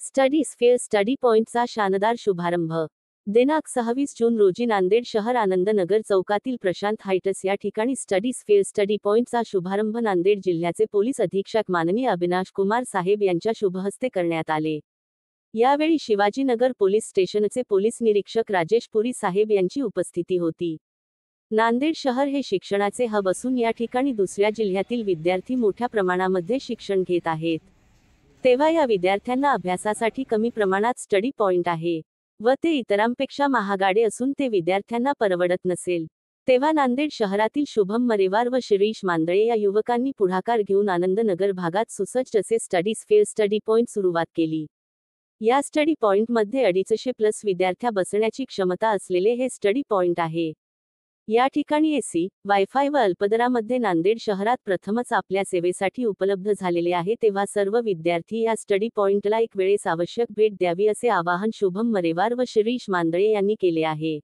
Study sphere study पॉइंटचा शानदार शुभारंभ. दिनांक 26 जून रोजी नांदेड शहर आनंदनगर चौकातील प्रशांत हायट्स या ठिकाणी स्टडी स्फेअर स्टडी पॉइंटचा शुभारंभ नांदेड जिल्ह्याचे पोलीस अधीक्षक माननीय अविनाश कुमार साहेब यांच्या शुभहस्ते करण्यात आले. यावेळी शिवाजीनगर पोलीस स्टेशनचे पोलीस निरीक्षक राजेश पुरी साहेब यांची उपस्थिती होती. नांदेड शहर हे शिक्षणाचे हब असून या ठिकाणी दुसऱ्या जिल्ह्यातील विद्यार्थी मोठ्या प्रमाणामध्ये शिक्षण घेत आहेत. तेव्हा या विद्यार्थ्यांना अभ्यासासाठी कमी प्रमाणात स्टडी पॉइंट आहे व ते इतरांपेक्षा महागाडे असून ते विद्यार्थ्यांना परवडत नसेल. तेव्हा नांदेड शहरातील शुभम मरेवार व शिरीष मांदळे या युवकांनी पुढाकार घेऊन आनंदनगर भागात सुसज्ज असे स्टडी स्फेअर स्टडी पॉइंट सुरुवात केली. या स्टडी पॉइंटमध्ये 250+ विद्यार्थ्या बसण्याची क्षमता असलेले हे स्टडी पॉइंट आहे. या ठिकाणी एसी, वायफाय व अल्पदरामध्ये नांदेड शहरात प्रथमच आपल्या सेवेसाठी उपलब्ध झालेले आहे. तेव्हा सर्व विद्यार्थी या स्टडी पॉइंटला एक वेळेस आवश्यक भेट द्यावी असे आवाहन शुभम मरेवार व शिरीष मांदळे यांनी केले आहे.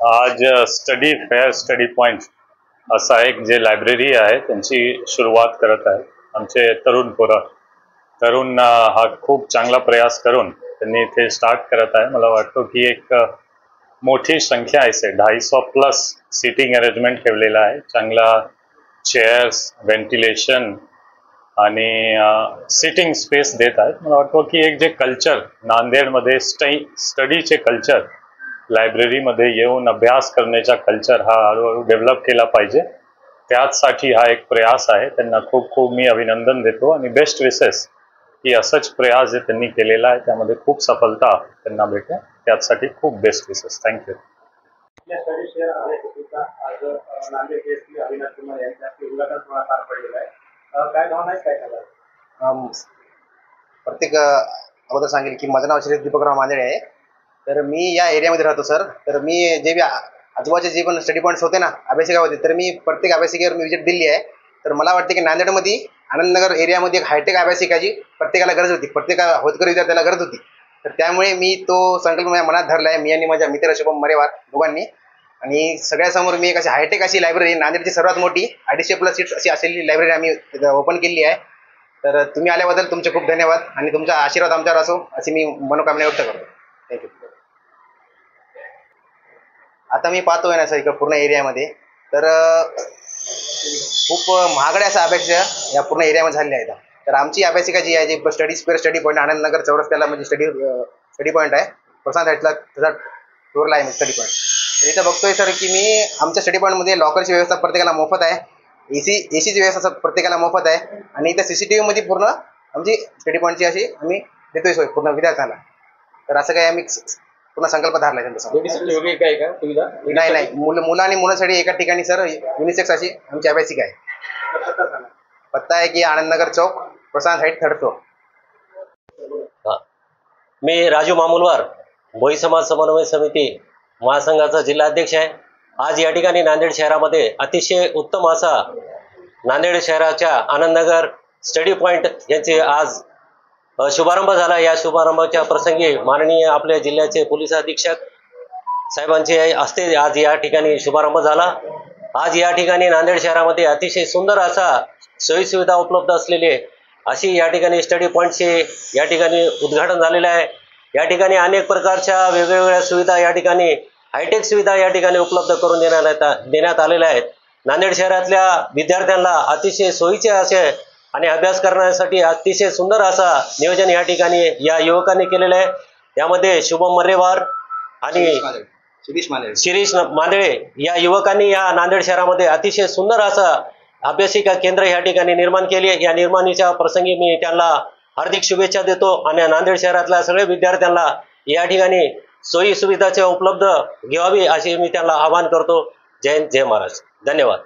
आज स्टडी फेअर स्टडी पॉइंट असा एक जे लायब्ररी आहे त्यांची सुरुवात करत आहे आमचे तरुण हा खूप चांगला प्रयास करून त्यांनी इथे स्टार्ट करत आहे। मला वाटतं की एक मोठी संख्या आहे 250+ सिटिंग अरेंजमेंट ठेवलेला आहे, चांगला चेअर्स, व्हेंटिलेशन आणि सिटिंग स्पेस देत आहेत। मला वाटतं की एक जे कल्चर नांदेडमध्ये स्टडीचे कल्चर, लायब्ररीमध्ये येऊन अभ्यास करण्याचा कल्चर हा हळूहळू डेव्हलप केला पाहिजे, त्यासाठी हा एक प्रयास आहे। त्यांना खूप खूप मी अभिनंदन देतो आणि बेस्ट विशेस की असंच प्रयास जे त्यांनी केलेला आहे त्यामध्ये खूप सफलता त्यांना भेटे, त्यासाठी खूप बेस्ट विशेस। थँक्यू। प्रत्येक अगोदर सांगेल की माझं नाव श्री दीपकराव मांदळे आहे। तर मी या एरियामध्ये राहतो सर। तर मी जे आजूबाजूचे जे पण स्टडी पॉईंट्स होते ना, अभ्यासिका होते, तर मी प्रत्येक अभ्यासिकेवर मी विजिट दिली आहे। तर मला वाटते की नांदेडमध्ये आनंदनगर एरियामध्ये एक हायटेक अभ्यासिकाची प्रत्येकाला गरज होती, प्रत्येका होतकरी विद्यार्थ्याला गरज होती। तर त्यामुळे मी तो संकल्प माझ्या मनात धरला आहे, मी आणि माझ्या मित्र शुभम मरेवार दोघांनी। आणि सगळ्यासमोर मी एक अशी हायटेक अशी लायब्ररी, नांदेडची सर्वात मोठी 250+ सीट्स अशी असलेली लायब्ररी आम्ही ओपन केली आहे। तर तुम्ही आल्याबद्दल तुमचे खूप धन्यवाद आणि तुमचा आशीर्वाद आमच्यावर असो अशी मी मनोकामना व्यक्त करतो। थँक्यू। आता मी पाहतोय ना सर इकडं पूर्ण एरियामध्ये तर खूप महागड्या अशा अभ्यासिका या पूर्ण एरियामध्ये झालेल्या आहेत। तर आमची अभ्यासिका जी आहे, जी स्टडी पॉईंट आनंदनगर चौरस्त्याला म्हणजे स्टडी पॉईंट आहे, प्रशांत हाईटला त्याचा फ्लोअरला आहे स्टडी पॉईंट। तर इथं बघतोय सर की मी आमच्या स्टडी पॉईंटमध्ये लॉकरची व्यवस्था प्रत्येकाला मोफत आहे, एसीची व्यवस्था प्रत्येकाला मोफत आहे आणि इथं CCTV मध्ये पूर्ण आमची स्टडी पॉईंटची अशी आम्ही देतोय सोय पूर्ण विद्यार्थ्यांना। तर असं काही आम्ही पूर्ण संकल्प धरला त्यांच्यासमोर। नाही, मुलं आणि मुलांसाठी एका ठिकाणी सर युनिसेक्स अशी आमची अभ्यासिका आहे। पत्ता आहे की आनंदनगर चौक, प्रशांत हाईट, 3rd फ्लोअर। मी राजू मामुलवार, भोई समाज समन्वय समिती महासंघाचा जिल्हा अध्यक्ष आहे। आज या ठिकाणी नांदेड शहरामध्ये अतिशय उत्तम असा नांदेड शहराच्या आनंदनगर स्टडी पॉईंट यांचे आज शुभारंभ झाला। या शुभारंभाच्या प्रसंगी माननीय आपल्या जिल्ह्याचे पोलीस अधीक्षक साहेबांचे हस्ते आज या ठिकाणी शुभारंभ झाला। आज या ठिकाणी नांदेड शहरामध्ये अतिशय सुंदर असा सोयीसुविधा उपलब्ध असलेले अशी या ठिकाणी स्टडी पॉईंटचे या ठिकाणी उद्घाटन झालेले आहे। या ठिकाणी अनेक प्रकारच्या वेगवेगळ्या सुविधा, या ठिकाणी हायटेक सुविधा या ठिकाणी उपलब्ध करून देण्यात आलेल्या आहेत। नांदेड शहरातल्या विद्यार्थ्यांना अतिशय सोयीचे असे आणि अभ्यास करण्यासाठी अतिशय सुंदर असा नियोजन या ठिकाणी या युवकांनी केलेलं आहे। यामध्ये शुभम मरेवार आणि शिरीष मांदळे या युवकांनी या नांदेड शहरामध्ये अतिशय सुंदर असा अभ्यासिका केंद्र या ठिकाणी निर्माण केली आहे। या निर्माणीच्या प्रसंगी मी त्यांना हार्दिक शुभेच्छा देतो आणि नांदेड शहरातल्या सगळ्या विद्यार्थ्यांना या ठिकाणी सोयी सुविधाचे उपलब्ध घ्यावी अशी मी त्यांना आवाहन करतो। जय हिंद, जय महाराष्ट्र, धन्यवाद।